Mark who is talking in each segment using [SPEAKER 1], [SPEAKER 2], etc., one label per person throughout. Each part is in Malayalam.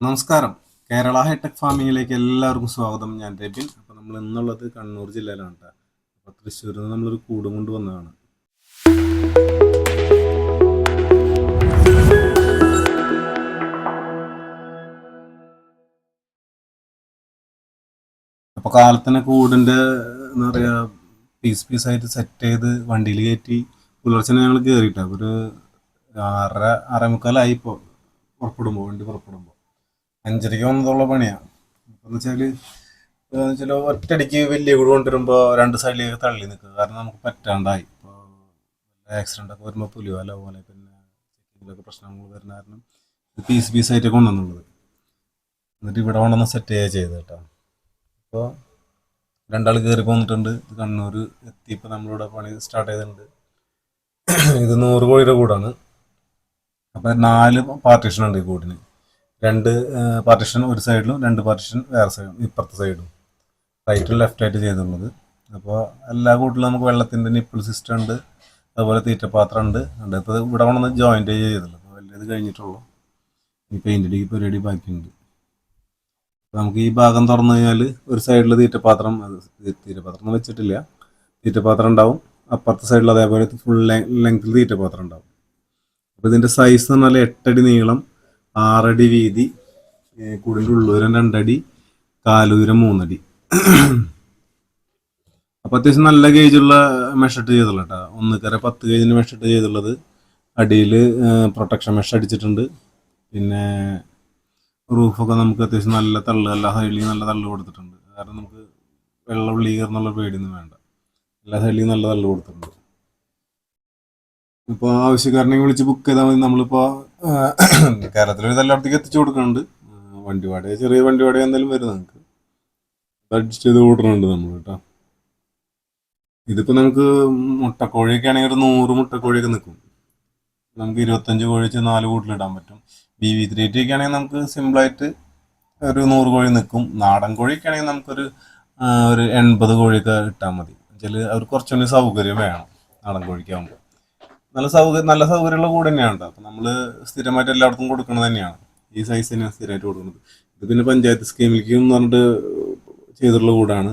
[SPEAKER 1] നമസ്കാരം. കേരള ഹൈടെക് ഫാമിങ്ങിലേക്ക് എല്ലാവർക്കും സ്വാഗതം. ഞാൻ രബിൻ. അപ്പോൾ നമ്മൾ ഇന്നുള്ളത് കണ്ണൂർ ജില്ലയിലാണ് കേട്ടോ. അപ്പോൾ തൃശ്ശൂരിൽ നിന്ന് നമ്മളൊരു കൂടും കൊണ്ട് വന്നതാണ്. അപ്പോൾ കാലത്തന്നെ കൂടിൻ്റെ എന്താ പറയുക പീസായിട്ട് സെറ്റ് ചെയ്ത് വണ്ടിയിൽ കയറ്റി പുലർച്ചെ ഞങ്ങൾ കയറിയിട്ടാണ്. ഒരു 6:30 6:45 ഇപ്പോൾ വണ്ടി പുറപ്പെടുമ്പോൾ 5:30 വന്നതുള്ള പണിയാണ്. എന്ന് വെച്ചാൽ ഒറ്റയടിക്ക് വലിയ കൂട് കൊണ്ടുവരുമ്പോൾ രണ്ട് സൈഡിലേക്ക് തള്ളി നിൽക്കുക. കാരണം നമുക്ക് പറ്റാണ്ടായി. ഇപ്പോൾ ആക്സിഡൻ്റ് ഒക്കെ വരുമ്പോൾ പുലിവാല പോലെ പിന്നെ ചെക്കിങ്ങിലൊക്കെ പ്രശ്നങ്ങൾ വരുന്ന കാരണം പീസായിട്ട് കൊണ്ടുവന്നുള്ളത്. എന്നിട്ട് ഇവിടെ കൊണ്ടുവന്ന് സെറ്റ് ചെയ്യുക ചെയ്ത് കേട്ടോ. അപ്പോൾ രണ്ടാൾ കയറി പോന്നിട്ടുണ്ട്. ഇത് കണ്ണൂർ എത്തി. ഇപ്പോൾ നമ്മളിവിടെ പണി സ്റ്റാർട്ട് ചെയ്തിട്ടുണ്ട്. ഇത് 100 കോഴിയുടെ കൂടാണ്. അപ്പോൾ 4 പാർട്ടീഷൻ ഉണ്ട് ഈ കൂടിന്. 2 പാർട്ടീഷൻ ഒരു സൈഡിലും 2 പാർട്ടീഷൻ വേറെ സൈഡും, ഇപ്പുറത്തെ സൈഡും, റൈറ്റും ലെഫ്റ്റായിട്ട് ചെയ്തിട്ടുള്ളത്. അപ്പോൾ എല്ലാ കൂട്ടിലും നമുക്ക് വെള്ളത്തിൻ്റെ നിപ്പിൾ സിസ്റ്റം ഉണ്ട്, അതുപോലെ തീറ്റപാത്രം ഉണ്ട്. ഇപ്പോൾ ഇവിടെ കൊണ്ടുവന്ന് ജോയിൻ്റ് ചെയ്തിട്ടുള്ളത്. അപ്പോൾ വലിയത് കഴിഞ്ഞിട്ടുള്ളൂ. ഈ പെയിൻ്റ് അടിക്ക് പരിപാടി ബാക്കിയുണ്ട്. അപ്പോൾ നമുക്ക് ഈ ഭാഗം തുറന്നു കഴിഞ്ഞാൽ ഒരു സൈഡിൽ തീറ്റപാത്രം വെച്ചിട്ടില്ല, തീറ്റപാത്രം ഉണ്ടാവും. അപ്പുറത്തെ സൈഡിൽ അതേപോലെ ഫുൾ ലെങ്ത്തിൽ തീറ്റപാത്രം ഉണ്ടാവും. അപ്പോൾ ഇതിൻ്റെ സൈസ് എന്ന് പറഞ്ഞാൽ 8 അടി നീളം, 6 അടി വീതി, കൂടിൻ്റെ ഉള്ളൂരം 2 അടി, കാലൂരം 3 അടി. അപ്പോൾ അത്യാവശ്യം നല്ല ഗേജുള്ള മെഷിട്ട് ചെയ്തുള്ള കേട്ടോ. 1.10 ഗേജിന് മെഷിട്ട് ചെയ്തുള്ളത്. അടിയിൽ പ്രൊട്ടക്ഷൻ മെഷ് അടിച്ചിട്ടുണ്ട്. പിന്നെ റൂഫൊക്കെ നമുക്ക് അത്യാവശ്യം നല്ല തള്ളു, എല്ലാ സൈഡിലും നല്ല തള്ളു കൊടുത്തിട്ടുണ്ട്. കാരണം നമുക്ക് വെള്ളം ഉള്ളി കയറുന്നുള്ള പേടിയൊന്നും വേണ്ട. എല്ലാ സൈഡിലും നല്ല തള്ളു കൊടുത്തിട്ടുണ്ട്. ഇപ്പോൾ ആവശ്യക്കാരനെ വിളിച്ച് ബുക്ക് ചെയ്താൽ മതി. നമ്മളിപ്പോൾ കേരളത്തിൽ എല്ലായിടത്തേക്ക് എത്തിച്ചു കൊടുക്കുന്നുണ്ട്. വണ്ടി വാടക, ചെറിയ വണ്ടി വാടക എന്തായാലും വരും. നമുക്ക് അഡ്ജസ്റ്റ് ചെയ്ത് കൊടുക്കുന്നുണ്ട് നമ്മൾ കേട്ടോ. ഇതിപ്പോൾ നമുക്ക് മുട്ടക്കോഴിയൊക്കെ ആണെങ്കിൽ ഒരു 100 മുട്ടക്കോഴിയൊക്കെ നിൽക്കും. നമുക്ക് 25 കോഴി വെച്ച് 4 കൂട്ടിലിടാൻ പറ്റും. BV3 ഒക്കെ ആണെങ്കിൽ നമുക്ക് സിമ്പിളായിട്ട് ഒരു 100 കോഴി നിൽക്കും. നാടൻ കോഴിയൊക്കെ ആണെങ്കിൽ നമുക്കൊരു 80 കോഴിയൊക്കെ ഇട്ടാൽ മതി. വെച്ചാൽ അവർ കുറച്ചുകൂടി സൗകര്യം വേണം. നാടൻ കോഴിക്കാകുമ്പോൾ നല്ല സൗകര്യമുള്ള കൂട് തന്നെയാണ് കേട്ടോ. അപ്പം നമ്മൾ സ്ഥിരമായിട്ട് എല്ലായിടത്തും കൊടുക്കുന്നത് തന്നെയാണ്. ഈ സൈസ് തന്നെയാണ് സ്ഥിരമായിട്ട് കൊടുക്കുന്നത്. ഇത് പിന്നെ പഞ്ചായത്ത് സ്കീമിലേക്ക് എന്ന് പറഞ്ഞിട്ട് ചെയ്തിട്ടുള്ള കൂടാണ്.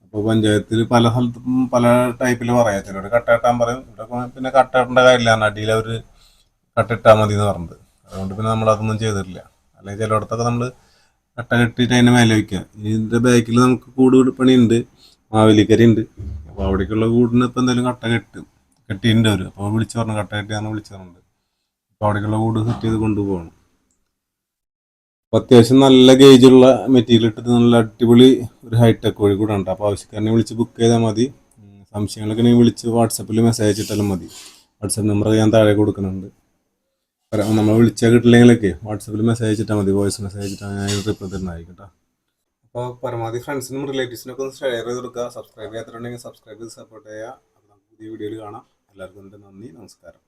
[SPEAKER 1] അപ്പോൾ പഞ്ചായത്തിൽ പല സ്ഥലത്തും പല ടൈപ്പിൽ പറയാം. ചിലർ കട്ടയിട്ടാൻ പറയും. ഇവിടെ പിന്നെ കട്ടയിട്ടേണ്ട കാര്യമില്ല, അടിയിൽ അവർ കട്ടിട്ടാൽ മതി എന്ന് പറഞ്ഞത്. അതുകൊണ്ട് പിന്നെ നമ്മളതൊന്നും ചെയ്തിട്ടില്ല. അല്ലെങ്കിൽ ചിലയിടത്തൊക്കെ നമ്മൾ കട്ട കെട്ടിയിട്ട് അതിൻ്റെ മേലെ വയ്ക്കുക. ഇതിൻ്റെ ബാക്കിൽ നമുക്ക് കൂട് പണിയുണ്ട്, മാവേലിക്കരി ഉണ്ട്. അപ്പോൾ അവിടേക്കുള്ള കൂടിന് ഇപ്പോൾ എന്തെങ്കിലും കെട്ടിയിട്ടുണ്ട് അവർ. അപ്പോൾ വിളിച്ചു പറഞ്ഞു, കട്ട കെട്ടിയാന്ന് വിളിച്ചു പറഞ്ഞിട്ടുണ്ട്. അപ്പോൾ അവിടേക്കുള്ള കൂട് സെറ്റ് ചെയ്ത് കൊണ്ടുപോകണം. അപ്പോൾ അത്യാവശ്യം നല്ല ഗേജുള്ള മെറ്റീരിയൽ ഇട്ടിട്ട് നല്ല അടിപൊളി ഒരു ഹൈടെക് കോഴി കൂടെ ഉണ്ട്. അപ്പോൾ ആവശ്യക്കാരനെ വിളിച്ച് ബുക്ക് ചെയ്താൽ മതി. സംശയങ്ങളൊക്കെ ഉണ്ടെങ്കിൽ വിളിച്ച് വാട്സപ്പിൽ മെസ്സേജ് അയച്ചിട്ടാലും മതി. വാട്സപ്പ് നമ്പർ ഞാൻ താഴെ കൊടുക്കുന്നുണ്ട്. നമ്മൾ വിളിച്ചാൽ കിട്ടില്ലെങ്കിലൊക്കെ വാട്സപ്പിൽ മെസ്സേജ് അയച്ചിട്ടാൽ മതി. വോയിസ് മെസ്സേജ് അയച്ചിട്ടാൽ ഞാൻ റിപ്ലൈ തരുന്നതായിരിക്കും കേട്ടോ. അപ്പോൾ പരമാവധി ഫ്രണ്ട്സിനും റിലേറ്റീവ്സിനൊക്കെ ഒന്ന് ഷെയർ ചെയ്ത് കൊടുക്കുക. സബ്സ്ക്രൈബ് ചെയ്യാത്തുണ്ടെങ്കിൽ സബ്സ്ക്രൈബ് ചെയ്ത് സപ്പോർട്ട് ചെയ്യുക. അപ്പോൾ നമുക്ക് പുതിയ വീഡിയോയിൽ കാണാം. എല്ലാവർക്കും നന്ദി, നമസ്കാരം.